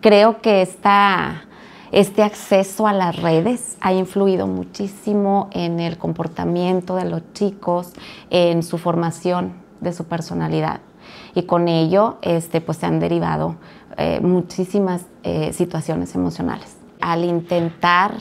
Creo que este acceso a las redes ha influido muchísimo en el comportamiento de los chicos, en su formación de su personalidad. Y con ello pues se han derivado muchísimas situaciones emocionales. Al intentar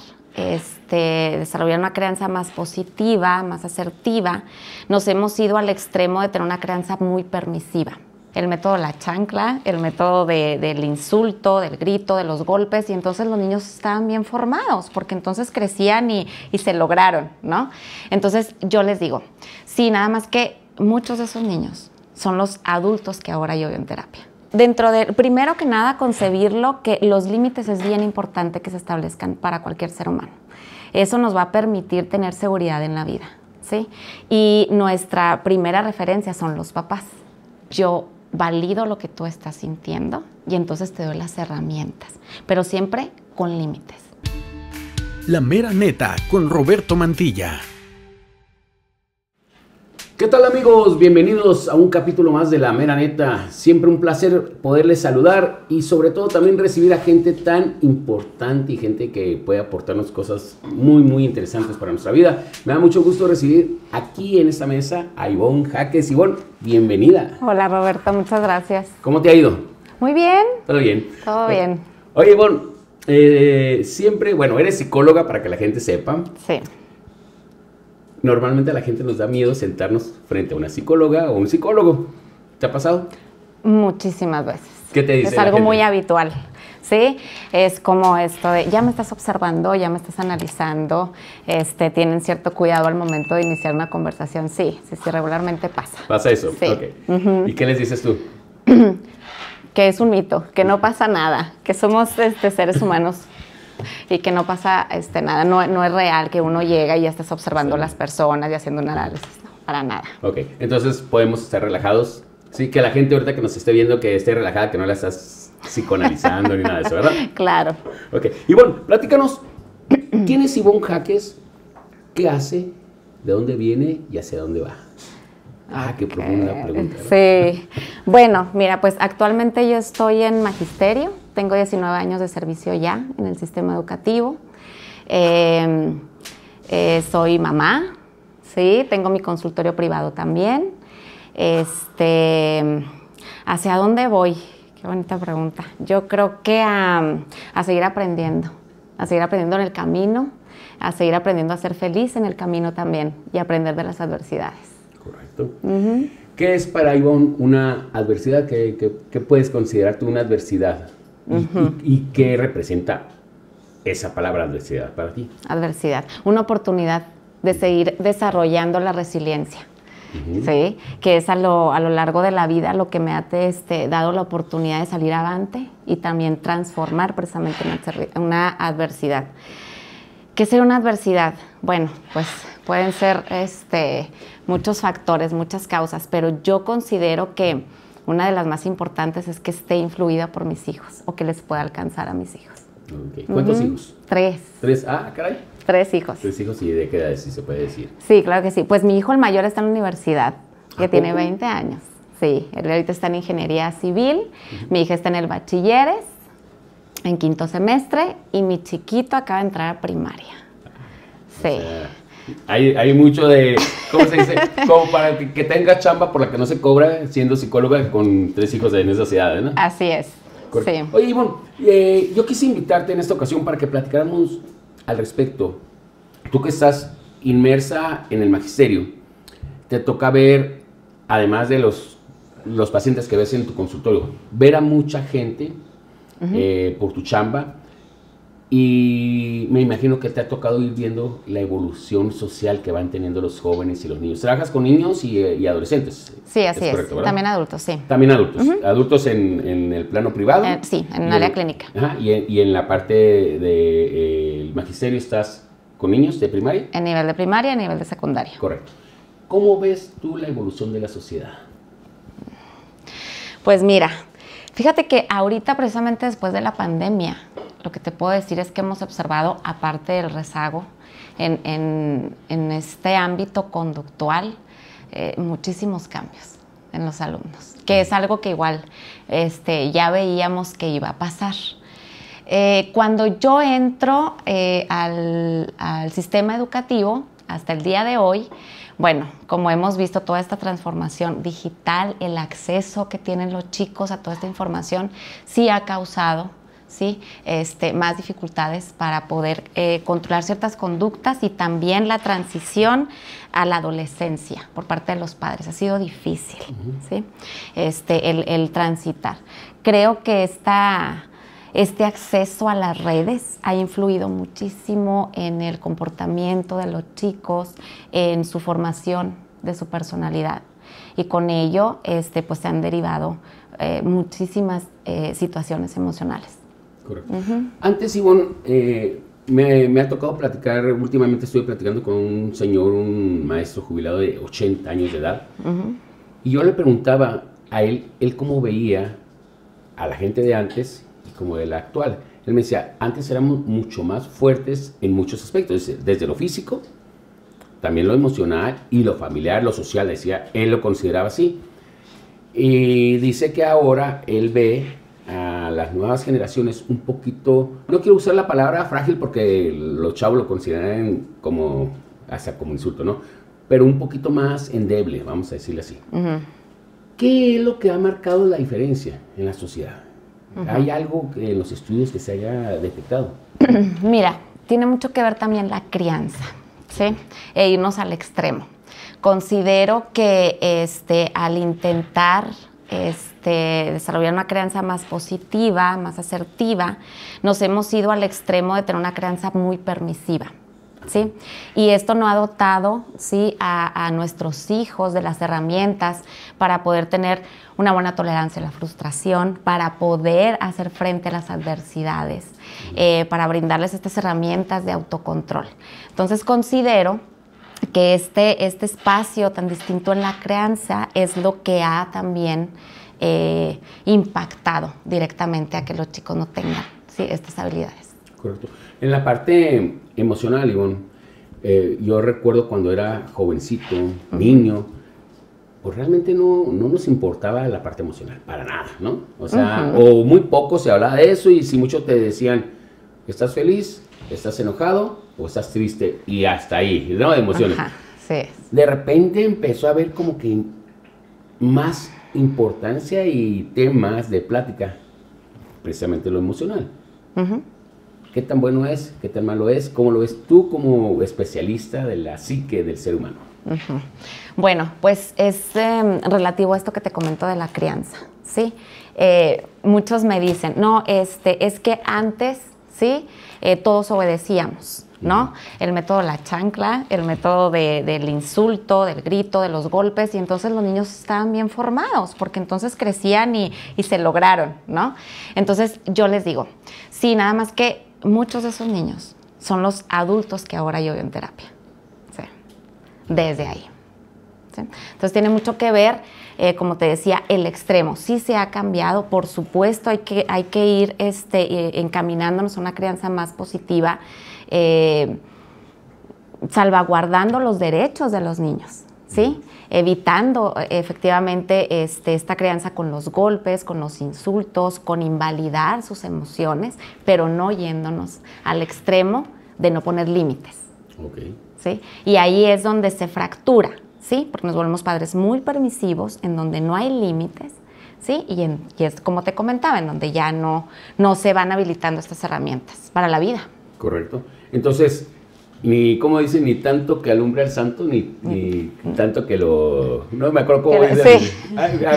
desarrollar una crianza más positiva, más asertiva, nos hemos ido al extremo de tener una crianza muy permisiva. El método de la chancla, el método del insulto, del grito, de los golpes, y entonces los niños estaban bien formados, porque entonces crecían y se lograron, ¿no? Entonces yo les digo, sí, nada más que muchos de esos niños son los adultos que ahora yo veo en terapia. Dentro de, primero que nada, concebirlo, que los límites es bien importante que se establezcan para cualquier ser humano. Eso nos va a permitir tener seguridad en la vida, ¿sí? Y nuestra primera referencia son los papás. Yo valido lo que tú estás sintiendo y entonces te doy las herramientas, pero siempre con límites. La Mera Neta con Roberto Mantilla. ¿Qué tal, amigos? Bienvenidos a un capítulo más de La Mera Neta. Siempre un placer poderles saludar y sobre todo también recibir a gente tan importante y gente que puede aportarnos cosas muy interesantes para nuestra vida. Me da mucho gusto recibir aquí en esta mesa a Ivonne Jaques. Ivonne, bienvenida. Hola, Roberto, muchas gracias. ¿Cómo te ha ido? Muy bien. ¿Todo bien? Todo bien. Oye, Ivonne, siempre, bueno, eres psicóloga para que la gente sepa. Sí. Normalmente a la gente nos da miedo sentarnos frente a una psicóloga o un psicólogo. ¿Te ha pasado? Muchísimas veces. ¿Qué te dice? Es algo muy habitual, ¿sí? Es como esto de, ya me estás observando, ya me estás analizando, tienen cierto cuidado al momento de iniciar una conversación. Sí, regularmente pasa. ¿Pasa eso? Sí. Ok. ¿Y qué les dices tú? Que es un mito, que no pasa nada, que somos seres humanos y que no pasa nada, no es real que uno llega y ya estás observando las personas y haciendo un análisis, no, para nada. Ok, entonces podemos estar relajados, sí, que la gente ahorita que nos esté viendo que esté relajada, que no la estás psicoanalizando ni nada de eso, ¿verdad? Claro. Ok, Ivonne, platícanos, ¿quién es Ivonne Jaques? ¿Qué hace? ¿De dónde viene? ¿Y hacia dónde va? Ah, qué profunda pregunta, ¿no? Sí. Bueno, mira, pues actualmente yo estoy en magisterio. Tengo 19 años de servicio ya en el sistema educativo. Soy mamá, ¿sí? Tengo mi consultorio privado también. ¿Hacia dónde voy? Qué bonita pregunta. Yo creo que a seguir aprendiendo en el camino, a seguir aprendiendo a ser feliz en el camino también y aprender de las adversidades. Correcto. ¿Qué es para Ivonne una adversidad? ¿Qué puedes considerar tú una adversidad? ¿Y qué representa esa palabra adversidad para ti? Adversidad, una oportunidad de seguir desarrollando la resiliencia, ¿sí? Que es a lo largo de la vida lo que me ha dado la oportunidad de salir avante y también transformar precisamente una adversidad. ¿Qué sería una adversidad? Bueno, pues pueden ser muchos factores, muchas causas, pero yo considero que una de las más importantes es que esté influida por mis hijos o que les pueda alcanzar a mis hijos. Okay. ¿Cuántos hijos? 3. ¿3? Ah, caray. 3 hijos. 3 hijos, ¿y de qué edad, si se puede decir? Sí, claro que sí. Pues mi hijo el mayor está en la universidad, que tiene 20 años. Sí, él ahorita está en ingeniería civil, mi hija está en el bachilleres, en 5º semestre, y mi chiquito acaba de entrar a primaria. Sí. O sea, hay mucho de, ¿cómo se dice? Como para que tenga chamba por la que no se cobra siendo psicóloga con 3 hijos en esas edades, ¿no? Así es. Correcto. Sí. Oye, Ivonne, yo quise invitarte en esta ocasión para que platicáramos al respecto. Tú que estás inmersa en el magisterio, te toca ver, además de los pacientes que ves en tu consultorio, ver a mucha gente por tu chamba, y me imagino que te ha tocado ir viendo la evolución social que van teniendo los jóvenes y los niños. Trabajas con niños y adolescentes. Sí, así es. Correcto, ¿verdad? También adultos, sí. También adultos. Adultos en el plano privado. Sí, en un área clínica. Ajá, y en la parte del magisterio estás con niños de primaria. En nivel de primaria y nivel de secundaria. Correcto. ¿Cómo ves tú la evolución de la sociedad? Pues mira, fíjate que ahorita precisamente después de la pandemia, lo que te puedo decir es que hemos observado, aparte del rezago, en este ámbito conductual, muchísimos cambios en los alumnos, que es algo que igual ya veíamos que iba a pasar, Cuando yo entro al sistema educativo, hasta el día de hoy, bueno, como hemos visto toda esta transformación digital, el acceso que tienen los chicos a toda esta información, sí ha causado, ¿sí? Más dificultades para poder controlar ciertas conductas y también la transición a la adolescencia por parte de los padres. Ha sido difícil, ¿sí? El transitar. Creo que este acceso a las redes ha influido muchísimo en el comportamiento de los chicos, en su formación de su personalidad. Y con ello pues se han derivado muchísimas situaciones emocionales. Correcto. Antes, Ivonne, me ha tocado platicar, últimamente estoy platicando con un señor, un maestro jubilado de 80 años de edad, y yo le preguntaba a él cómo veía a la gente de antes y como de la actual. Él me decía, antes éramos mucho más fuertes en muchos aspectos, desde lo físico, también lo emocional y lo familiar, lo social, decía, él lo consideraba así. Y dice que ahora él ve a las nuevas generaciones un poquito, no quiero usar la palabra frágil porque los chavos lo consideran como, hasta como insulto, ¿no? Pero un poquito más endeble, vamos a decirle así. ¿Qué es lo que ha marcado la diferencia en la sociedad? ¿Hay algo en los estudios que se haya detectado? Mira, tiene mucho que ver también la crianza, ¿sí? E irnos al extremo. Considero que al intentar desarrollar una crianza más positiva, más asertiva, nos hemos ido al extremo de tener una crianza muy permisiva, ¿sí? Y esto no ha dotado, ¿sí?, a nuestros hijos de las herramientas para poder tener una buena tolerancia a la frustración, para poder hacer frente a las adversidades, para brindarles estas herramientas de autocontrol. Entonces considero que este espacio tan distinto en la crianza es lo que ha también impactado directamente a que los chicos no tengan, ¿sí?, estas habilidades. Correcto. En la parte emocional, Ivonne, yo recuerdo cuando era jovencito, niño, pues realmente no nos importaba la parte emocional, para nada, ¿no? O sea, o muy poco se hablaba de eso, y si mucho te decían, ¿estás feliz? ¿Estás enojado? ¿O estás triste? Y hasta ahí, ¿no? De emociones. Sí. De repente empezó a haber como que más importancia y temas de plática, precisamente lo emocional. ¿Qué tan bueno es? ¿Qué tan malo es? ¿Cómo lo ves tú como especialista de la psique del ser humano? Bueno, pues es relativo a esto que te comento de la crianza, ¿sí? Muchos me dicen, no, es que antes, ¿sí?, todos obedecíamos, ¿no? El método de la chancla, el método del insulto, del grito, de los golpes, y entonces los niños estaban bien formados, porque entonces crecían y se lograron, ¿no? Entonces yo les digo, sí, nada más que muchos de esos niños son los adultos que ahora yo veo en terapia, ¿sí?, desde ahí, ¿sí? Entonces tiene mucho que ver, como te decía, el extremo. Sí se ha cambiado, por supuesto, hay que ir encaminándonos a una crianza más positiva, salvaguardando los derechos de los niños, ¿sí? Evitando efectivamente esta crianza con los golpes, con los insultos, con invalidar sus emociones, pero no yéndonos al extremo de no poner límites. ¿Sí? Y ahí es donde se fractura, ¿sí? Porque nos volvemos padres muy permisivos, en donde no hay límites, ¿sí? Y es como te comentaba, en donde ya no se van habilitando estas herramientas para la vida. Correcto. Entonces, como dicen, ni tanto que alumbre al santo, ni tanto que lo... No me acuerdo cómo dicen. Sí.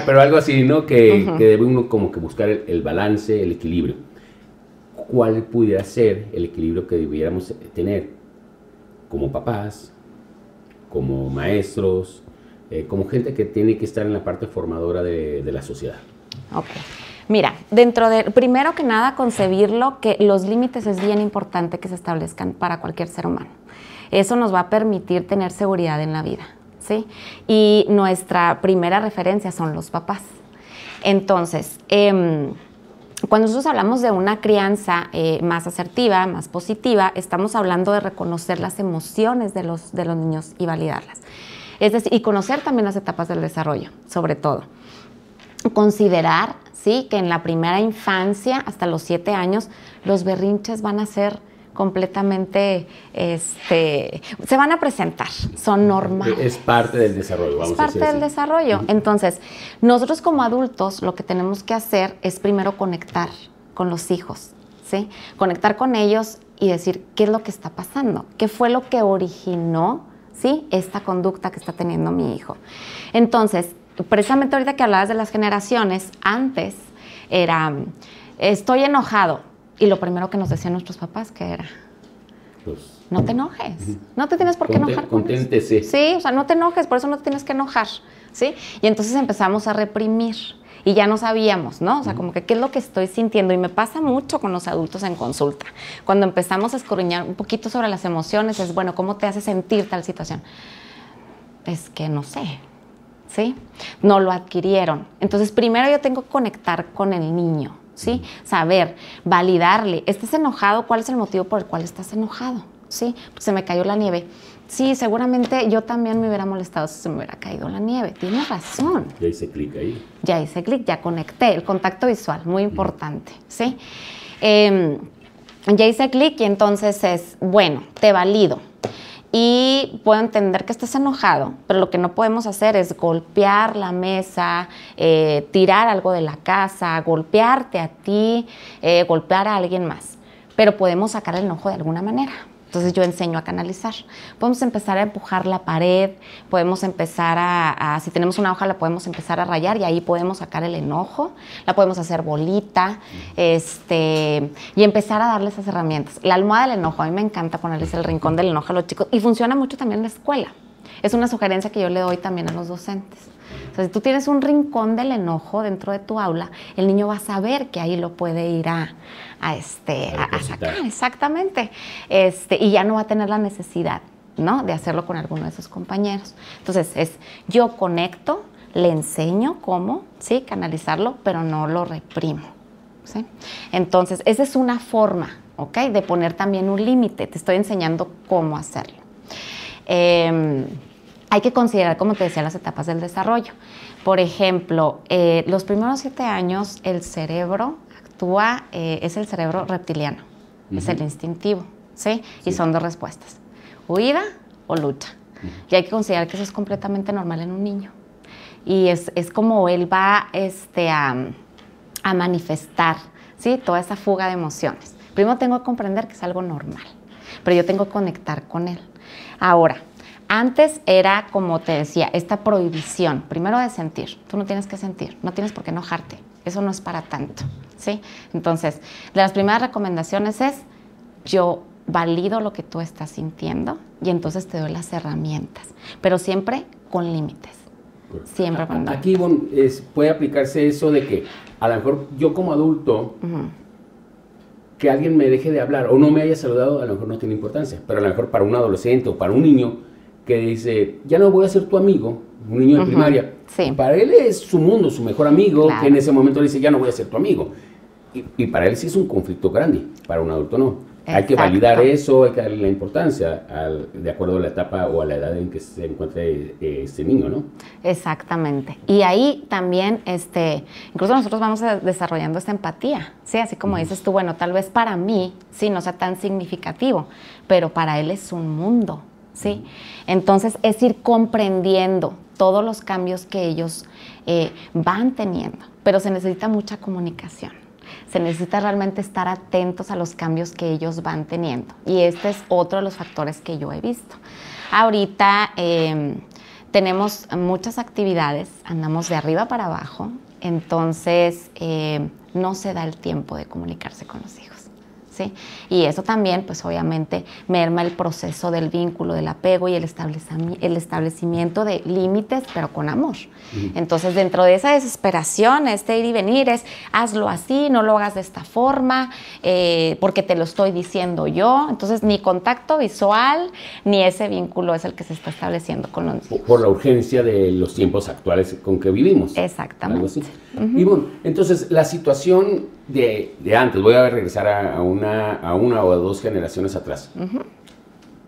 Pero algo así, ¿no? Que debe uno como que buscar el balance, el equilibrio. ¿Cuál pudiera ser el equilibrio que debiéramos tener como papás, como maestros, como gente que tiene que estar en la parte formadora de la sociedad? Ok. Mira, primero que nada, concebirlo que los límites es bien importante que se establezcan para cualquier ser humano. Eso nos va a permitir tener seguridad en la vida, ¿sí? Y nuestra primera referencia son los papás. Entonces, cuando nosotros hablamos de una crianza más asertiva, más positiva, estamos hablando de reconocer las emociones de los niños y validarlas. Es decir, y conocer también las etapas del desarrollo, sobre todo. Considerar, ¿sí? Que en la primera infancia, hasta los 7 años, los berrinches van a ser completamente, se van a presentar, son normales. Es parte del desarrollo, vamos a decir así. Es parte del desarrollo. Entonces, nosotros como adultos lo que tenemos que hacer es primero conectar con los hijos, ¿sí? Conectar con ellos y decir qué es lo que está pasando, qué fue lo que originó, ¿sí? Esta conducta que está teniendo mi hijo. Entonces, precisamente ahorita que hablabas de las generaciones, antes era, estoy enojado. Y lo primero que nos decían nuestros papás, ¿qué era? Pues, no te enojes, no te tienes por qué enojar. Conténtese. Sí, o sea, no te enojes, por eso no te tienes que enojar, ¿sí? Y entonces empezamos a reprimir y ya no sabíamos, ¿no? O sea, como que qué es lo que estoy sintiendo. Y me pasa mucho con los adultos en consulta. Cuando empezamos a escudriñar un poquito sobre las emociones, es, bueno, ¿cómo te hace sentir tal situación? Es que no sé, ¿sí? No lo adquirieron. Entonces, primero yo tengo que conectar con el niño, ¿sí? Saber, validarle. ¿Estás enojado? ¿Cuál es el motivo por el cual estás enojado? ¿Sí? Pues se me cayó la nieve. Sí, seguramente yo también me hubiera molestado si se me hubiera caído la nieve. Tienes razón. Ya hice clic ahí. Ya hice clic, ya conecté. El contacto visual, muy importante, ¿sí? Ya hice clic y entonces es, bueno, te valido. Y puedo entender que estás enojado, pero lo que no podemos hacer es golpear la mesa, tirar algo de la casa, golpearte a ti, golpear a alguien más. Pero podemos sacar el enojo de alguna manera. Entonces yo enseño a canalizar. Podemos empezar a empujar la pared, podemos empezar si tenemos una hoja la podemos empezar a rayar y ahí podemos sacar el enojo, la podemos hacer bolita, y empezar a darles esas herramientas. La almohada del enojo, a mí me encanta ponerles el rincón del enojo a los chicos y funciona mucho también en la escuela. Es una sugerencia que yo le doy también a los docentes. O sea, si tú tienes un rincón del enojo dentro de tu aula, el niño va a saber que ahí lo puede ir a sacar, exactamente. Y ya no va a tener la necesidad, ¿no?, de hacerlo con alguno de sus compañeros. Entonces, yo conecto, le enseño cómo, ¿sí?, canalizarlo, pero no lo reprimo, ¿sí? Entonces, esa es una forma, ¿ok?, de poner también un límite. Te estoy enseñando cómo hacerlo. Hay que considerar, como te decía, las etapas del desarrollo. Por ejemplo, los primeros 7 años el cerebro actúa, es el cerebro reptiliano, es el instintivo, ¿sí? Y son 2 respuestas, huida o lucha. Y hay que considerar que eso es completamente normal en un niño. Y es como él va a manifestar, ¿sí?, toda esa fuga de emociones. Primero tengo que comprender que es algo normal, pero yo tengo que conectar con él. Ahora, antes era, como te decía, esta prohibición, primero de sentir. Tú no tienes que sentir, no tienes por qué enojarte. Eso no es para tanto, ¿sí? Entonces, de las primeras recomendaciones es, yo valido lo que tú estás sintiendo y entonces te doy las herramientas, pero siempre con límites. Siempre con límites. Aquí, bueno, puede aplicarse eso de que a lo mejor yo como adulto, que alguien me deje de hablar o no me haya saludado, a lo mejor no tiene importancia, pero a lo mejor para un adolescente o para un niño que dice, ya no voy a ser tu amigo, un niño de primaria, sí. Para él es su mundo, su mejor amigo, claro, que en ese momento le dice, ya no voy a ser tu amigo. Y para él sí es un conflicto grande, para un adulto no. Exacto. Hay que validar eso, hay que darle la importancia de acuerdo a la etapa o a la edad en que se encuentre este niño, ¿no? Exactamente. Y ahí también, incluso nosotros vamos desarrollando esta empatía, ¿sí? Así como dices tú, bueno, tal vez para mí, sí, no sea tan significativo, pero para él es un mundo, ¿sí? Entonces, es ir comprendiendo todos los cambios que ellos van teniendo, pero se necesita mucha comunicación. Se necesita realmente estar atentos a los cambios que ellos van teniendo. Y este es otro de los factores que yo he visto. Ahorita tenemos muchas actividades, andamos de arriba para abajo, entonces no se da el tiempo de comunicarse con los hijos, ¿sí? Y eso también, pues obviamente, merma el proceso del vínculo, del apego y el establecimiento de límites, pero con amor. Entonces, dentro de esa desesperación, ir y venir es, hazlo así, no lo hagas de esta forma, porque te lo estoy diciendo yo. Entonces, ni contacto visual, ni ese vínculo es el que se está estableciendo con los hijos. Por la urgencia de los tiempos actuales con que vivimos. Exactamente. Algo así. Y bueno, entonces, la situación de antes, voy a regresar a una o a 2 generaciones atrás.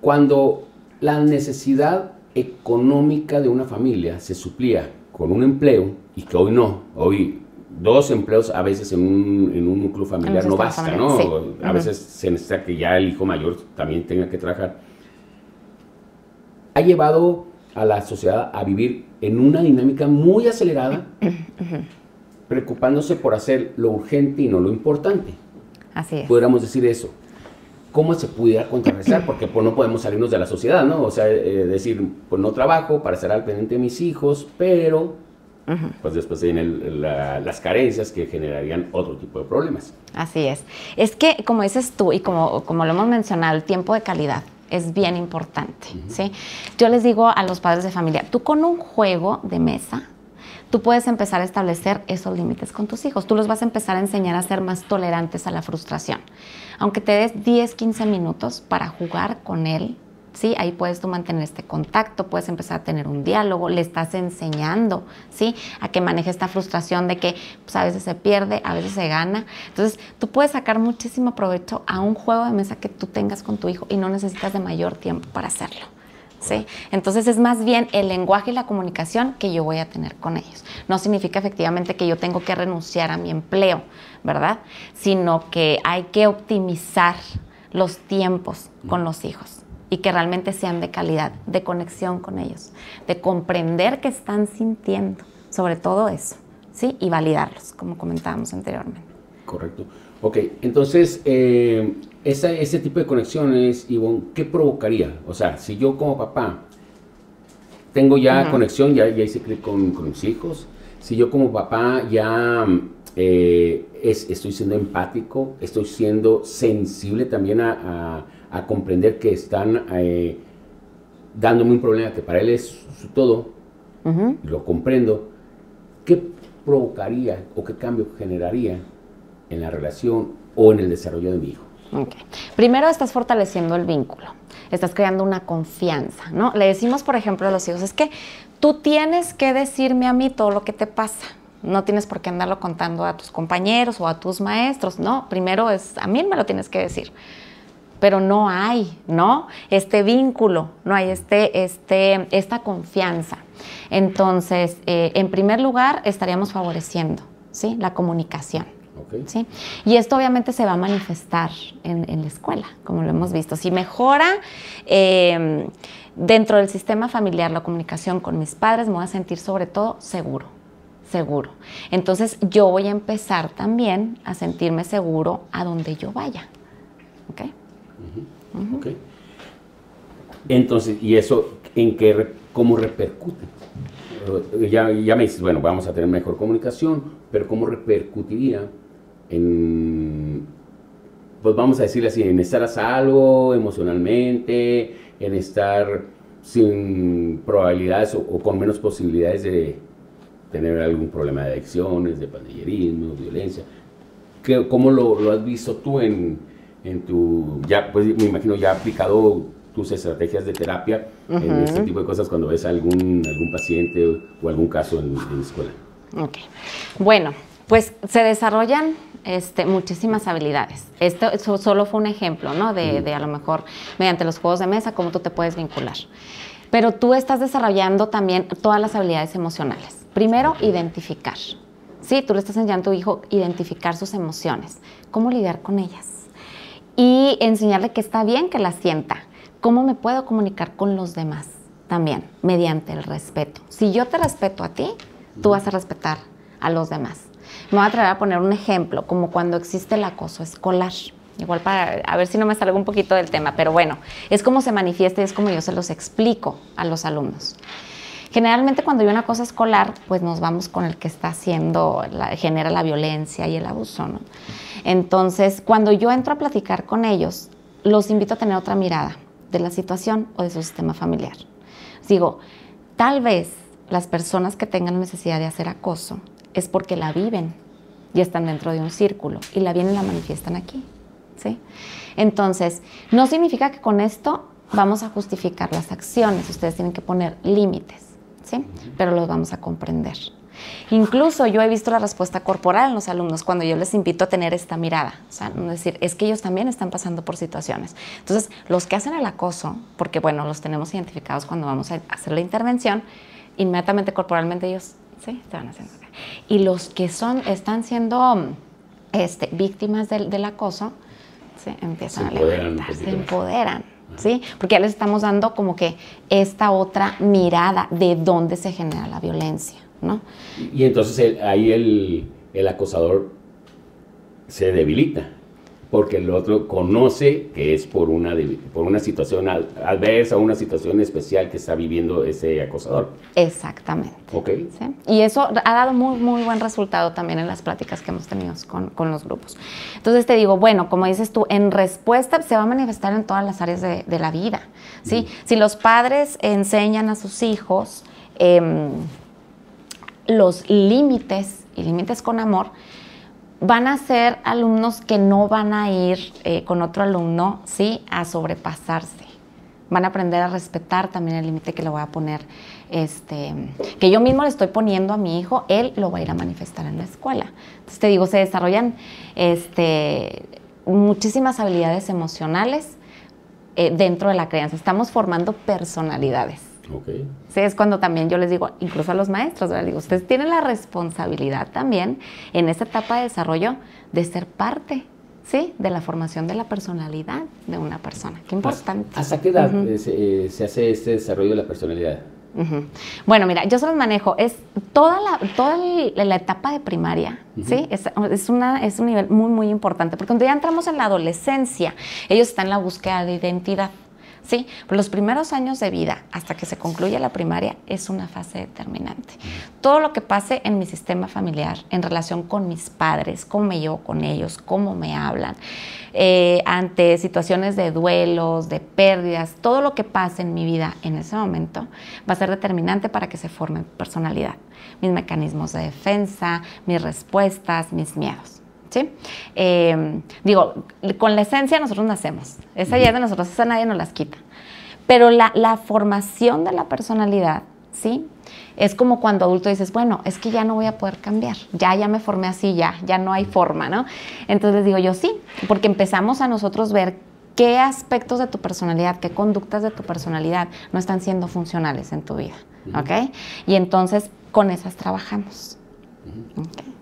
Cuando la necesidad económica de una familia se suplía con un empleo, y que hoy no, hoy 2 empleos a veces en un núcleo familiar no basta, familiar, ¿no? Sí. A veces se necesita que ya el hijo mayor también tenga que trabajar. Ha llevado a la sociedad a vivir en una dinámica muy acelerada, preocupándose por hacer lo urgente y no lo importante. Así es. Podríamos decir eso. ¿Cómo se pudiera contrarrestar? Porque pues, no podemos salirnos de la sociedad, ¿no? O sea, decir, pues no trabajo para estar al pendiente de mis hijos, pero pues después vienen las carencias que generarían otro tipo de problemas. Así es. Es que, como dices tú y como lo hemos mencionado, el tiempo de calidad es bien importante, ¿sí? Yo les digo a los padres de familia, tú con un juego de mesa, tú puedes empezar a establecer esos límites con tus hijos. Tú los vas a empezar a enseñar a ser más tolerantes a la frustración. Aunque te des 10, 15 minutos para jugar con él, ¿sí? Ahí puedes tú mantener este contacto, puedes empezar a tener un diálogo, le estás enseñando, ¿sí? A que maneje esta frustración de que pues, a veces se pierde, a veces se gana. Entonces, tú puedes sacar muchísimo provecho a un juego de mesa que tú tengas con tu hijo y no necesitas de mayor tiempo para hacerlo. ¿Sí? Entonces es más bien el lenguaje y la comunicación que yo voy a tener con ellos. No significa efectivamente que yo tengo que renunciar a mi empleo, ¿verdad? Sino que hay que optimizar los tiempos con los hijos y que realmente sean de calidad, de conexión con ellos, de comprender qué están sintiendo, sobre todo eso, ¿sí? Y validarlos, como comentábamos anteriormente. Correcto. Ok, entonces, ese tipo de conexiones, Ivonne, ¿qué provocaría? O sea, si yo como papá tengo ya conexión, ya hice clic con mis hijos, si yo como papá ya estoy siendo empático, estoy siendo sensible también a comprender que están dándome un problema que para él es su todo, lo comprendo, ¿qué provocaría o qué cambio generaría en la relación o en el desarrollo de mi hijo? Okay. Primero estás fortaleciendo el vínculo, estás creando una confianza, ¿no? Le decimos, por ejemplo, a los hijos, es que tú tienes que decirme a mí todo lo que te pasa, no tienes por qué andarlo contando a tus compañeros o a tus maestros, no, primero es, a mí me lo tienes que decir. Pero no hay, ¿no? Este vínculo, no hay esta confianza. Entonces, en primer lugar, estaríamos favoreciendo, ¿sí? La comunicación. Okay. ¿Sí? Y esto obviamente se va a manifestar en la escuela, como lo hemos visto. Si mejora dentro del sistema familiar la comunicación con mis padres, me voy a sentir sobre todo seguro. Entonces yo voy a empezar también a sentirme seguro a donde yo vaya. ¿Ok? Okay. Entonces, ¿y eso cómo repercute? Ya me dices, bueno, vamos a tener mejor comunicación, pero ¿cómo repercutiría pues vamos a decirle así, en estar a salvo emocionalmente, en estar sin probabilidades o con menos posibilidades de tener algún problema de adicciones, de pandillerismo, violencia? ¿Cómo lo has visto tú en tu, ya pues me imagino ya aplicado tus estrategias de terapia en este tipo de cosas cuando ves a algún paciente o algún caso en la escuela? Ok, bueno, pues se desarrollan muchísimas habilidades. Esto solo fue un ejemplo, ¿no? De a lo mejor mediante los juegos de mesa, cómo tú te puedes vincular. Pero tú estás desarrollando también todas las habilidades emocionales. Primero, identificar. Sí, tú le estás enseñando a tu hijo a identificar sus emociones, cómo lidiar con ellas y enseñarle que está bien que las sienta. ¿Cómo me puedo comunicar con los demás? También, mediante el respeto. Si yo te respeto a ti, tú vas a respetar a los demás. Me voy a traer a poner un ejemplo, como cuando existe el acoso escolar. Igual para, a ver si no me salgo un poquito del tema, pero bueno, es como se manifiesta y es como yo se los explico a los alumnos. Generalmente cuando hay una acoso escolar, pues nos vamos con el que está haciendo, genera la violencia y el abuso, ¿no? Entonces, cuando yo entro a platicar con ellos, los invito a tener otra mirada de la situación o de su sistema familiar. Digo, tal vez las personas que tengan necesidad de hacer acoso es porque la viven y están dentro de un círculo y la vienen y la manifiestan aquí, ¿sí? Entonces, no significa que con esto vamos a justificar las acciones. Ustedes tienen que poner límites, ¿sí? Pero los vamos a comprender. Incluso yo he visto la respuesta corporal en los alumnos cuando yo les invito a tener esta mirada. O sea, es decir, es que ellos también están pasando por situaciones. Entonces, los que hacen el acoso, porque bueno, los tenemos identificados cuando vamos a hacer la intervención, inmediatamente corporalmente ellos ¿sí? Se van haciendo cargo. Y los que están siendo víctimas del acoso, ¿sí? Empiezan a levantar, se empoderan, ¿sí? Porque ya les estamos dando como que esta otra mirada de dónde se genera la violencia, ¿no? Y entonces ahí el acosador se debilita, porque el otro conoce que es por una situación adversa, una situación especial que está viviendo ese acosador. Exactamente. Ok. ¿Sí? Y eso ha dado muy, muy buen resultado también en las pláticas que hemos tenido con los grupos. Entonces te digo, bueno, como dices tú, en respuesta se va a manifestar en todas las áreas de la vida, ¿sí? Si los padres enseñan a sus hijos los límites, y límites con amor, van a ser alumnos que no van a ir con otro alumno, ¿sí? A sobrepasarse. Van a aprender a respetar también el límite que le voy a poner, que yo mismo le estoy poniendo a mi hijo, él lo va a ir a manifestar en la escuela. Entonces te digo, se desarrollan muchísimas habilidades emocionales dentro de la crianza. Estamos formando personalidades. Okay. Sí, es cuando también yo les digo, incluso a los maestros, les digo, ustedes tienen la responsabilidad también en esta etapa de desarrollo de ser parte, ¿sí? De la formación de la personalidad de una persona. Qué importante. ¿Hasta qué edad se hace este desarrollo de la personalidad? Bueno, mira, yo se los manejo, es toda la etapa de primaria, ¿sí? Es un nivel muy, muy importante, porque cuando ya entramos en la adolescencia, ellos están en la búsqueda de identidad. Sí, pero los primeros años de vida, hasta que se concluye la primaria, es una fase determinante. Todo lo que pase en mi sistema familiar, en relación con mis padres, cómo me llevo con ellos, cómo me hablan, ante situaciones de duelos, de pérdidas, todo lo que pase en mi vida en ese momento va a ser determinante para que se forme personalidad. Mis mecanismos de defensa, mis respuestas, mis miedos. ¿Sí? Digo, con la esencia nosotros nacemos, esa ya es de nosotros, esa nadie nos las quita, pero la formación de la personalidad, ¿sí? Es como cuando adulto dices, bueno, es que ya no voy a poder cambiar, ya me formé así, ya no hay forma, ¿no? Entonces digo yo sí, porque empezamos a nosotros ver qué aspectos de tu personalidad, qué conductas de tu personalidad no están siendo funcionales en tu vida, ¿ok? Y entonces con esas trabajamos. Okay.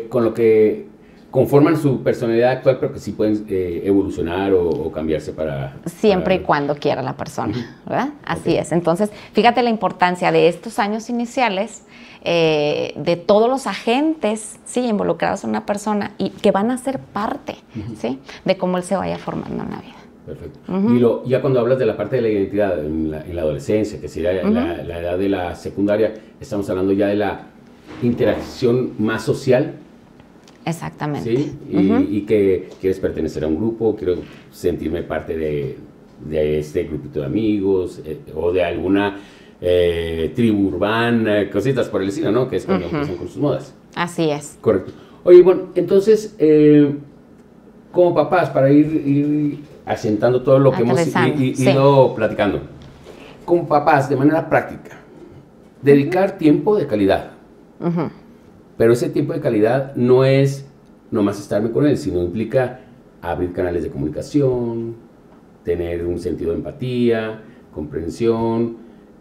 Con lo que conforman su personalidad actual, pero que sí pueden evolucionar o cambiarse para... Siempre y cuando quiera la persona, ¿verdad? Así es. Entonces, fíjate la importancia de estos años iniciales, de todos los agentes, ¿sí? Involucrados en una persona y que van a ser parte, ¿sí? De cómo él se vaya formando en la vida. Perfecto. Y ya cuando hablas de la parte de la identidad en la adolescencia, que sería la edad de la secundaria, estamos hablando ya de la interacción más social. Exactamente. ¿Sí? Y que quieres pertenecer a un grupo, quiero sentirme parte de este grupito de amigos o de alguna tribu urbana, cositas por el estilo, ¿no? Que es cuando empiezan con sus modas. Así es. Correcto. Oye, bueno, entonces, como papás, para ir asentando todo lo que hemos ido platicando, como papás, de manera práctica, dedicar tiempo de calidad. Pero ese tiempo de calidad no es nomás estarme con él, sino implica abrir canales de comunicación, tener un sentido de empatía, comprensión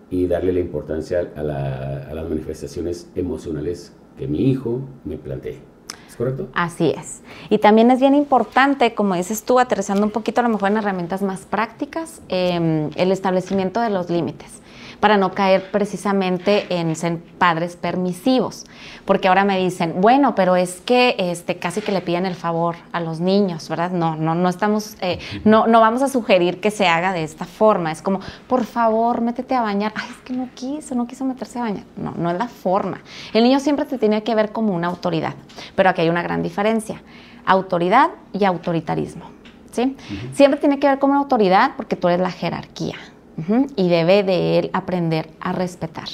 y darle la importancia a las manifestaciones emocionales que mi hijo me plantee. ¿Es correcto? Así es. Y también es bien importante, como dices tú, aterrizando un poquito a lo mejor en herramientas más prácticas, el establecimiento de los límites, para no caer precisamente en ser padres permisivos. Porque ahora me dicen, bueno, pero es que casi que le piden el favor a los niños, ¿verdad? No estamos, no vamos a sugerir que se haga de esta forma. Es como, por favor, métete a bañar. Ay, es que no quiso meterse a bañar. No es la forma. El niño siempre te tiene que ver como una autoridad. Pero aquí hay una gran diferencia. Autoridad y autoritarismo, ¿sí? Siempre tiene que ver como una autoridad porque tú eres la jerarquía. Y debe de él aprender a respetar,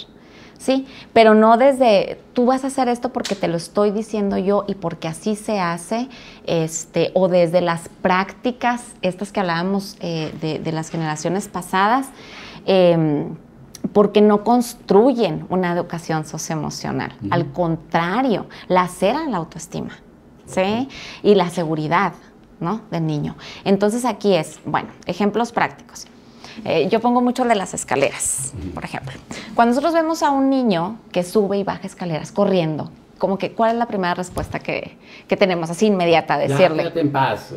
¿sí? Pero no desde, tú vas a hacer esto porque te lo estoy diciendo yo y porque así se hace, o desde las prácticas, estas que hablábamos de las generaciones pasadas, porque no construyen una educación socioemocional. Al contrario, laceran la autoestima, ¿sí? Y la seguridad, ¿no? Del niño. Entonces aquí es, bueno, ejemplos prácticos. Yo pongo mucho el de las escaleras, por ejemplo. Cuando nosotros vemos a un niño que sube y baja escaleras corriendo, como que, ¿cuál es la primera respuesta que tenemos así inmediata? Decirle, quédate en paz.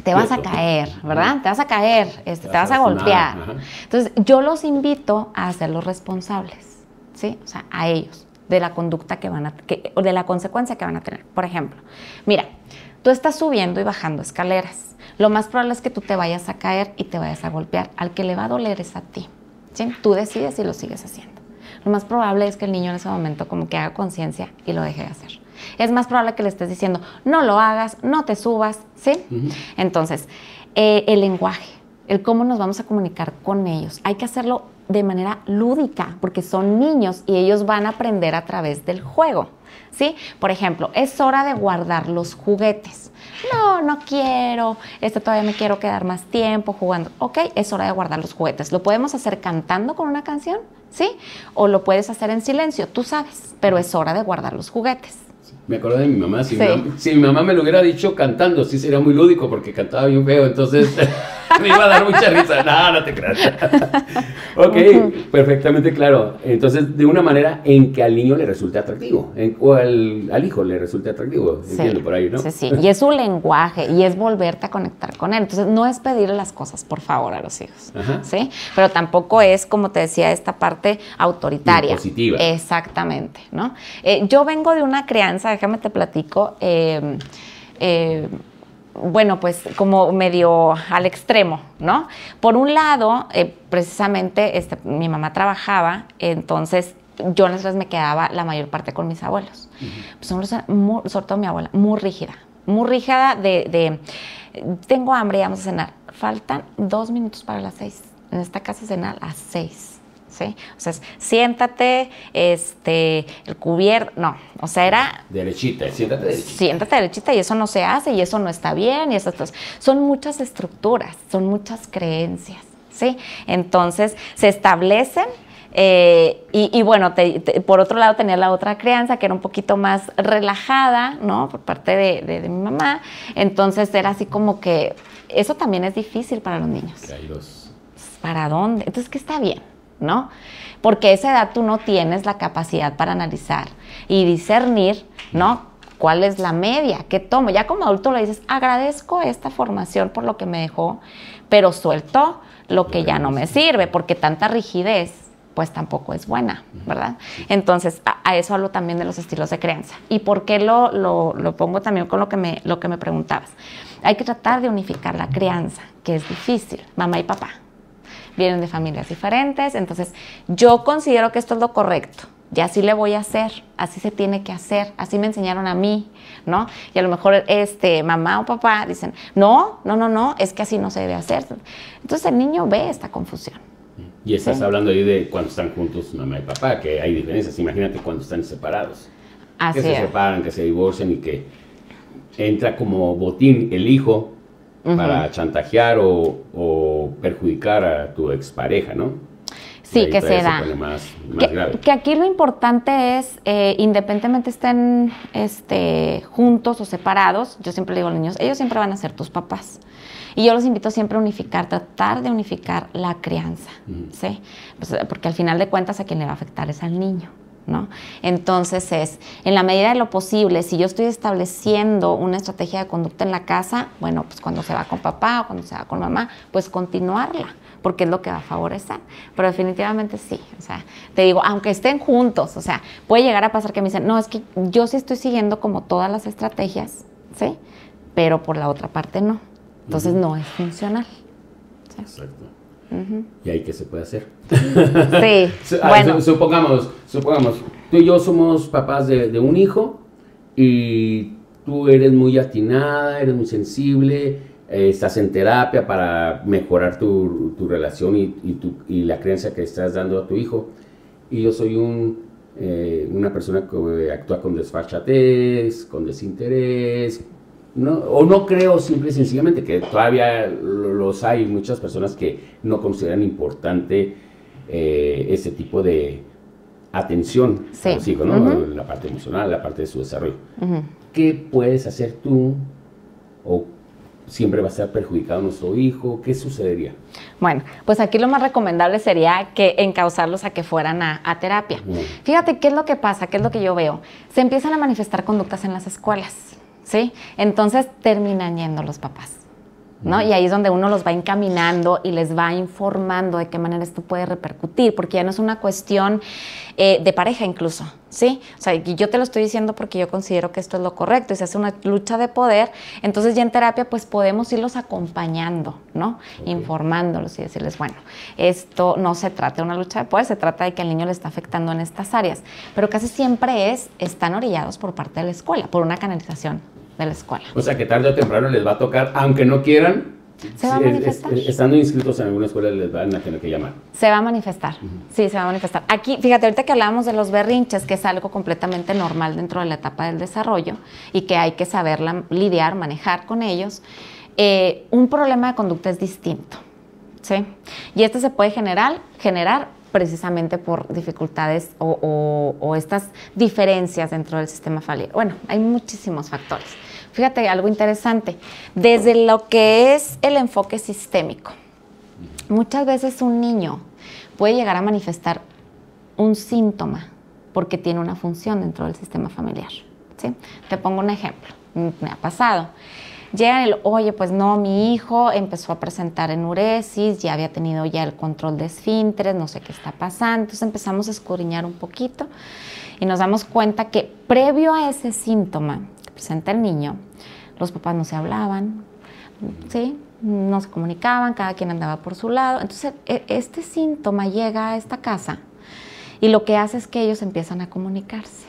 Te vas a caer, ¿verdad? Te vas a caer, te vas a golpear. Entonces, yo los invito a hacerlos responsables, ¿sí? O sea, a ellos, de la conducta o de la consecuencia que van a tener. Por ejemplo, mira, tú estás subiendo y bajando escaleras. Lo más probable es que tú te vayas a caer y te vayas a golpear. Al que le va a doler es a ti, ¿sí? Tú decides si lo sigues haciendo. Lo más probable es que el niño en ese momento como que haga conciencia y lo deje de hacer. Es más probable que le estés diciendo, no lo hagas, no te subas, ¿sí? Entonces, el lenguaje, el cómo nos vamos a comunicar con ellos, hay que hacerlo de manera lúdica, porque son niños y ellos van a aprender a través del juego, ¿sí? Por ejemplo, es hora de guardar los juguetes. No quiero, todavía me quiero quedar más tiempo jugando. Ok, es hora de guardar los juguetes. ¿Lo podemos hacer cantando con una canción? ¿Sí? O lo puedes hacer en silencio, tú sabes, pero es hora de guardar los juguetes. Me acuerdo de mi mamá, si mi mamá me lo hubiera dicho cantando, sí sería muy lúdico porque cantaba bien feo, entonces me iba a dar mucha risa. No te creas. Ok, perfectamente claro. Entonces, de una manera en que al niño le resulte atractivo, o al hijo le resulte atractivo, entiendo por ahí, ¿no? Sí, y es su lenguaje, y es volverte a conectar con él. Entonces, no es pedirle las cosas, por favor, a los hijos, ¿sí? Pero tampoco es, como te decía, esta parte autoritaria. Positiva. Exactamente, ¿no? Yo vengo de una crianza, déjame te platico, bueno, pues como medio al extremo, ¿no? Por un lado, precisamente mi mamá trabajaba, entonces yo en las veces me quedaba la mayor parte con mis abuelos. Pues sobre todo mi abuela, muy rígida de tengo hambre y vamos a cenar. Faltan 2 minutos para las 6. En esta casa cenar a las 6. ¿Sí? O sea, siéntate, el cubierto, no, o sea, era... Derechita, siéntate derechita. Siéntate derechita y eso no se hace y eso no está bien y eso son muchas estructuras, son muchas creencias, ¿sí? Entonces, se establecen y bueno, por otro lado tenía la otra crianza que era un poquito más relajada, ¿no? Por parte de mi mamá, entonces era así como que eso también es difícil para los niños. ¿Para dónde? Entonces, ¿qué está bien? ¿No? Porque a esa edad tú no tienes la capacidad para analizar y discernir, ¿no? ¿Cuál es la media? ¿Qué tomo? Ya como adulto le dices, agradezco esta formación por lo que me dejó, pero suelto lo que ya no me sirve, porque tanta rigidez, pues tampoco es buena, ¿verdad? Entonces, a eso hablo también de los estilos de crianza. ¿Y por qué lo pongo también con lo que me preguntabas? Hay que tratar de unificar la crianza, que es difícil, mamá y papá. Vienen de familias diferentes, entonces yo considero que esto es lo correcto, y así le voy a hacer, así se tiene que hacer, así me enseñaron a mí, ¿no? Y a lo mejor mamá o papá dicen, no, es que así no se debe hacer. Entonces el niño ve esta confusión. Y estás hablando ahí de cuando están juntos mamá y papá, que hay diferencias, imagínate cuando están separados. Así que se separan, que se divorcian y que entra como botín el hijo para chantajear o perjudicar a tu expareja, ¿no? Sí, que se da. Más grave. Que aquí lo importante es, independientemente estén juntos o separados, yo siempre le digo a los niños, ellos siempre van a ser tus papás. Y yo los invito siempre a tratar de unificar la crianza, ¿sí? Pues, porque al final de cuentas a quien le va a afectar es al niño, ¿no? Entonces en la medida de lo posible, si yo estoy estableciendo una estrategia de conducta en la casa, bueno, pues cuando se va con papá o cuando se va con mamá, pues continuarla, porque es lo que va a favorecer. Pero definitivamente sí, o sea, te digo, aunque estén juntos, o sea, puede llegar a pasar que me dicen, no, es que yo sí estoy siguiendo como todas las estrategias, ¿sí? Pero por la otra parte no. Entonces no es funcional. ¿Sí? Exacto. ¿Y ahí qué se puede hacer? Sí, bueno. Supongamos, tú y yo somos papás de un hijo y tú eres muy atinada, eres muy sensible, estás en terapia para mejorar tu relación y la creencia que estás dando a tu hijo. Y yo soy una persona que actúa con desfachatez, con desinterés, no creo simple y sencillamente que todavía los hay muchas personas que no consideran importante ese tipo de atención a los hijos, ¿no? La parte emocional, la parte de su desarrollo. ¿Qué puedes hacer tú o siempre va a estar perjudicado nuestro hijo? ¿Qué sucedería? Bueno, pues aquí lo más recomendable sería que encauzarlos a que fueran a terapia. Fíjate qué es lo que pasa, qué es lo que yo veo. Se empiezan a manifestar conductas en las escuelas, ¿sí? Entonces terminan yendo los papás, ¿no? Y ahí es donde uno los va encaminando y les va informando de qué manera esto puede repercutir, porque ya no es una cuestión de pareja incluso, ¿sí? O sea, yo te lo estoy diciendo porque yo considero que esto es lo correcto y se hace una lucha de poder, entonces ya en terapia pues podemos irlos acompañando, ¿no? Informándolos y decirles, bueno, esto no se trata de una lucha de poder, se trata de que al niño le está afectando en estas áreas, pero casi siempre están orillados por parte de la escuela, por una canalización de la escuela. O sea, que tarde o temprano les va a tocar, aunque no quieran, se va a manifestar. Estando inscritos en alguna escuela les van a tener que llamar. Se va a manifestar, sí, se va a manifestar. Aquí, fíjate, ahorita que hablábamos de los berrinches, que es algo completamente normal dentro de la etapa del desarrollo y que hay que saber lidiar, manejar con ellos, un problema de conducta es distinto, ¿sí? Y este se puede generar precisamente por dificultades o estas diferencias dentro del sistema familiar. Bueno, hay muchísimos factores. Fíjate, algo interesante, desde lo que es el enfoque sistémico, muchas veces un niño puede llegar a manifestar un síntoma porque tiene una función dentro del sistema familiar, ¿sí? Te pongo un ejemplo, me ha pasado. Llegan oye, pues no, mi hijo empezó a presentar enuresis, ya había tenido ya el control de esfínteres, no sé qué está pasando. Entonces empezamos a escudriñar un poquito y nos damos cuenta que previo a ese síntoma que presenta el niño, los papás no se hablaban, ¿sí? No se comunicaban, cada quien andaba por su lado. Entonces este síntoma llega a esta casa y lo que hace es que ellos empiezan a comunicarse.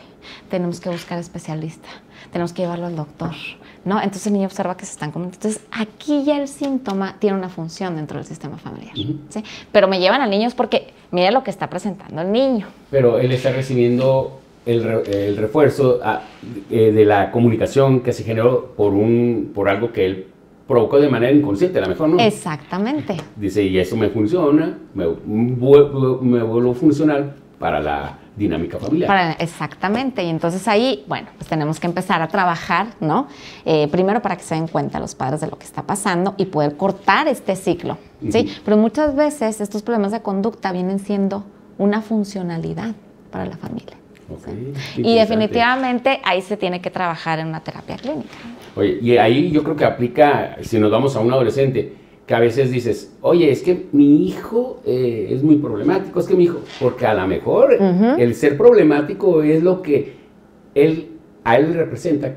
Tenemos que buscar especialista, tenemos que llevarlo al doctor, ¿no? Entonces el niño observa que se están comunicando. Entonces aquí ya el síntoma tiene una función dentro del sistema familiar, ¿sí? Pero me llevan al niño es porque mire lo que está presentando el niño. Pero él está recibiendo el refuerzo de la comunicación que se generó por algo que él provocó de manera inconsciente, a lo mejor, ¿no? Exactamente. Dice, y eso me funciona, me vuelvo funcional para la dinámica familiar. Exactamente, y entonces ahí, bueno, pues tenemos que empezar a trabajar, ¿no? Primero para que se den cuenta los padres de lo que está pasando y poder cortar este ciclo, ¿sí? Pero muchas veces estos problemas de conducta vienen siendo una funcionalidad para la familia. Okay, ¿sí? Y definitivamente ahí se tiene que trabajar en una terapia clínica. Oye, y ahí yo creo que aplica, si nos vamos a un adolescente, que a veces dices, oye, es que mi hijo es muy problemático, es que mi hijo, porque a lo mejor el ser problemático es lo que a él representa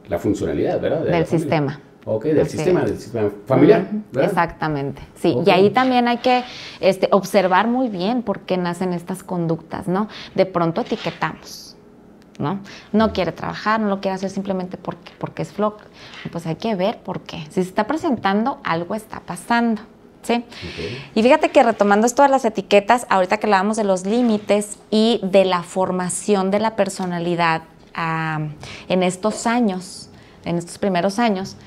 la funcionalidad, ¿verdad? Del sistema. Ok, del sistema familiar, ¿verdad? Exactamente, sí. Okay. Y ahí también hay que observar muy bien por qué nacen estas conductas, ¿no? De pronto etiquetamos, ¿no? No quiere trabajar, no lo quiere hacer simplemente porque es flojo. Pues hay que ver por qué. Si se está presentando, algo está pasando, ¿sí? Okay. Y fíjate que retomando esto de las etiquetas, ahorita que hablábamos de los límites y de la formación de la personalidad en estos años, en estos primeros años,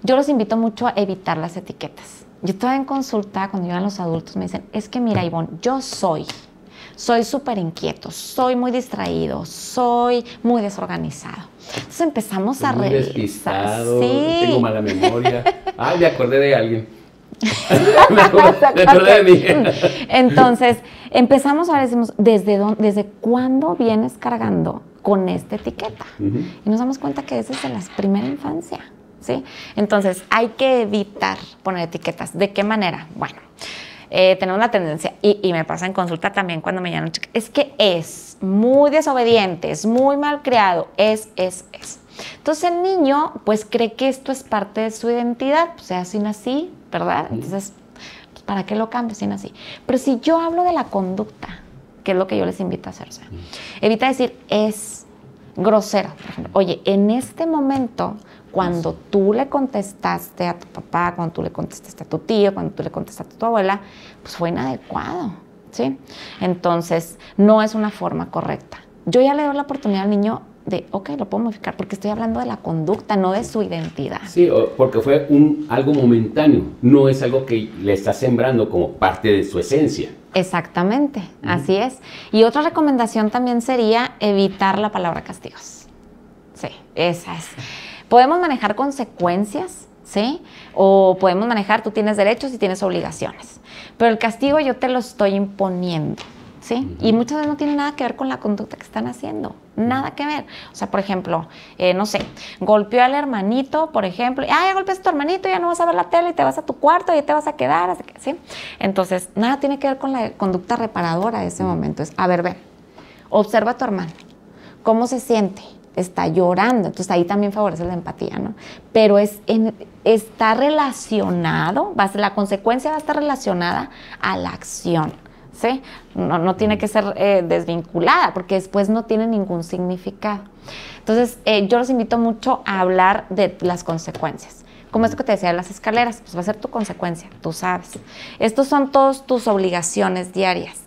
yo los invito mucho a evitar las etiquetas. Yo estaba en consulta, cuando llegan los adultos, me dicen, es que mira, Ivonne, yo soy súper inquieto, soy muy distraído, soy muy desorganizado. Entonces empezamos a revisar. Despistado, sí. Tengo mala memoria. Ay, me acordé de alguien. me acordé de mí. Entonces empezamos a ver, decimos, ¿desde cuándo vienes cargando con esta etiqueta? Y nos damos cuenta que es desde la primera infancia, ¿sí? Entonces hay que evitar poner etiquetas. ¿De qué manera? Bueno, tenemos la tendencia, y me pasa en consulta también cuando me llaman, es que es muy desobediente, es muy malcriado, es. Entonces el niño pues cree que esto es parte de su identidad, pues así nací, ¿verdad? Entonces, pues, ¿para qué lo cambio si nací? Pero si yo hablo de la conducta, que es lo que yo les invito a hacer, o sea, evita decir es grosero, por ejemplo. Oye, en este momento, cuando tú le contestaste a tu papá, cuando tú le contestaste a tu tío, cuando tú le contestaste a tu abuela, pues fue inadecuado, ¿sí? Entonces, no es una forma correcta. Yo ya le doy la oportunidad al niño de, ok, lo puedo modificar, porque estoy hablando de la conducta, no de su identidad. Sí, porque fue algo momentáneo, no es algo que le está sembrando como parte de su esencia. Exactamente, así es. Y otra recomendación también sería evitar la palabra castigos. Sí, esa es. Podemos manejar consecuencias, ¿sí? O podemos manejar, tú tienes derechos y tienes obligaciones. Pero el castigo yo te lo estoy imponiendo, ¿sí? Y muchas veces no tiene nada que ver con la conducta que están haciendo. Nada que ver. O sea, por ejemplo, no sé, golpeó al hermanito, por ejemplo, y, ya golpeaste a tu hermanito, ya no vas a ver la tele y te vas a tu cuarto y te vas a quedar, ¿sí? Entonces, nada tiene que ver con la conducta reparadora de ese momento. Es, a ver, ven, observa a tu hermano, ¿cómo se siente? Está llorando, entonces ahí también favorece la empatía, ¿no? Pero está relacionado, la consecuencia va a estar relacionada a la acción, ¿sí? No tiene que ser desvinculada, porque después no tiene ningún significado. Entonces, yo los invito mucho a hablar de las consecuencias. Como esto que te decía de las escaleras, pues va a ser tu consecuencia, tú sabes. Estos son todas tus obligaciones diarias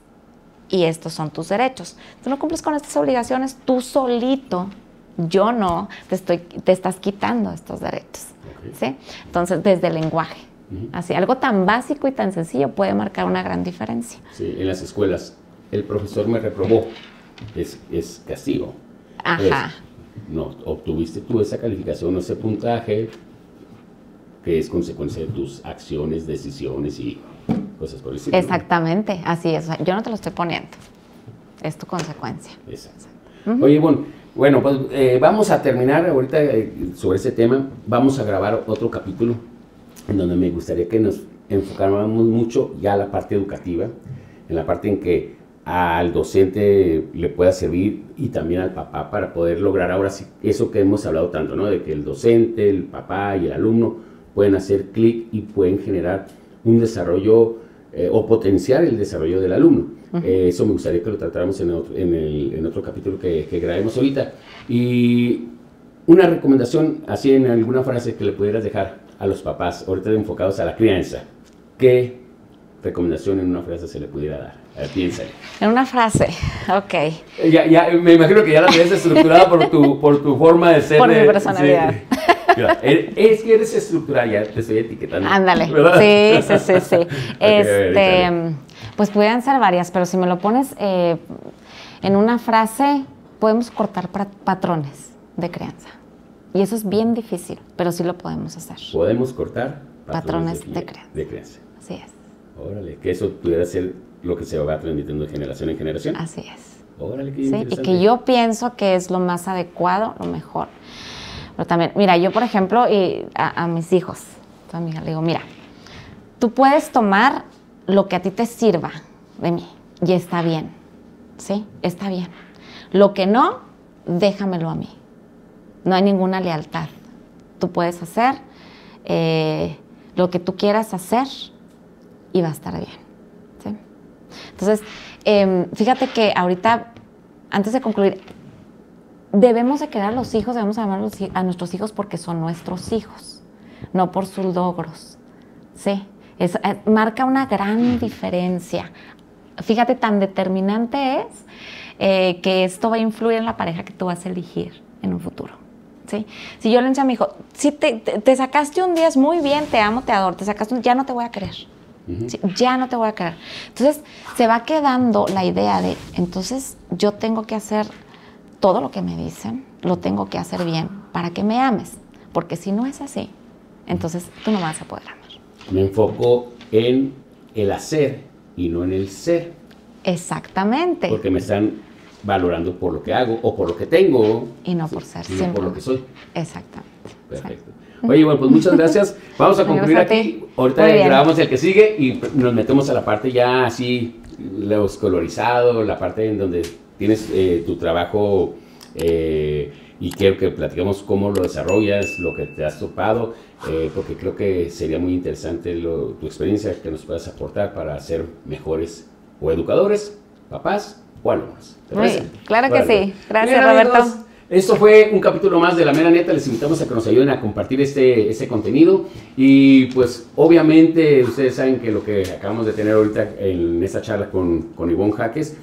y estos son tus derechos. Tú no cumples con estas obligaciones, tú solito, yo no, te estás quitando estos derechos, ¿sí? Entonces, desde el lenguaje. Así, algo tan básico y tan sencillo puede marcar una gran diferencia. Sí, en las escuelas, el profesor me reprobó, es castigo. Ajá. No, obtuviste tú esa calificación o ese puntaje que es consecuencia de tus acciones, decisiones y cosas por el estilo. Exactamente, así es. Yo no te lo estoy poniendo, es tu consecuencia. Exacto. Oye, bueno, pues vamos a terminar ahorita sobre ese tema. Vamos a grabar otro capítulo en donde me gustaría que nos enfocáramos mucho ya a la parte educativa, en la parte en que al docente le pueda servir y también al papá para poder lograr ahora sí eso que hemos hablado tanto, ¿no? De que el docente, el papá y el alumno pueden hacer clic y pueden generar un desarrollo o potenciar el desarrollo del alumno. Eso me gustaría que lo tratáramos en otro capítulo que grabemos ahorita. Y una recomendación, así en alguna frase que le pudieras dejar a los papás, ahorita enfocados a la crianza, ¿qué recomendación en una frase se le pudiera dar? A ver, piénsale. En una frase, ok. Ya, me imagino que ya la tienes estructurada por tu forma de ser. Por mi personalidad. Sí. Mira, es que eres estructurada, ya te estoy etiquetando. Ándale, ¿verdad? sí. Okay, pues pudieran ser varias, pero si me lo pones en una frase, podemos cortar patrones de crianza. Y eso es bien difícil, pero sí lo podemos hacer. Podemos cortar patrones de crianza. Así es. Órale, que eso pudiera ser lo que se va transmitiendo de generación en generación. Así es. Órale, qué sí, interesante. Y que yo pienso que es lo más adecuado, lo mejor. Pero también, mira, yo por ejemplo, a mis hijos, a mi hija, le digo, mira, tú puedes tomar lo que a ti te sirva de mí y está bien, ¿sí? Está bien. Lo que no, déjamelo a mí. No hay ninguna lealtad. Tú puedes hacer lo que tú quieras hacer y va a estar bien, ¿sí? Entonces, fíjate que ahorita, antes de concluir, debemos de querer a los hijos, debemos amar a nuestros hijos porque son nuestros hijos, no por sus logros, ¿sí? Marca una gran diferencia. Fíjate, tan determinante es que esto va a influir en la pareja que tú vas a elegir en un futuro, ¿sí? Si yo le enseño a mi hijo, si te sacaste un 10, muy bien, te amo, te adoro, te sacaste un, ya no te voy a querer. ¿Sí? Ya no te voy a querer. Entonces, se va quedando la idea de, entonces, yo tengo que hacer todo lo que me dicen, lo tengo que hacer bien para que me ames. Porque si no es así, entonces tú no vas a poder amar. Me enfoco en el hacer y no en el ser. Exactamente. Porque me están valorando por lo que hago o por lo que tengo. Y no por ser, sino por lo que soy. Exactamente. Perfecto. Oye, bueno, pues muchas gracias. Vamos a concluir aquí. Ahorita grabamos el que sigue y nos metemos a la parte ya así, los colorizados, la parte en donde tienes tu trabajo y quiero que platicamos cómo lo desarrollas, lo que te has topado, porque creo que sería muy interesante tu experiencia que nos puedas aportar para ser mejores o educadores, papás o alumnos. ¿Te parece? Claro que sí. Gracias, bien, Roberto. Amigos, esto fue un capítulo más de La Mera Neta. Les invitamos a que nos ayuden a compartir este contenido. Y pues obviamente ustedes saben que lo que acabamos de tener ahorita en esta charla con Ivonne Jaques,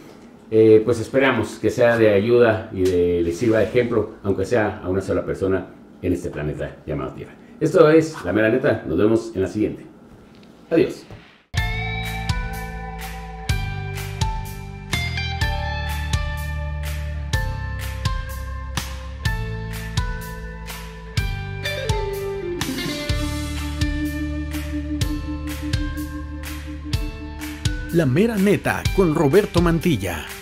pues esperamos que sea de ayuda y les sirva de ejemplo, aunque sea a una sola persona en este planeta llamado Tierra. Esto es La Mera Neta. Nos vemos en la siguiente. Adiós. La Mera Neta con Roberto Mantilla.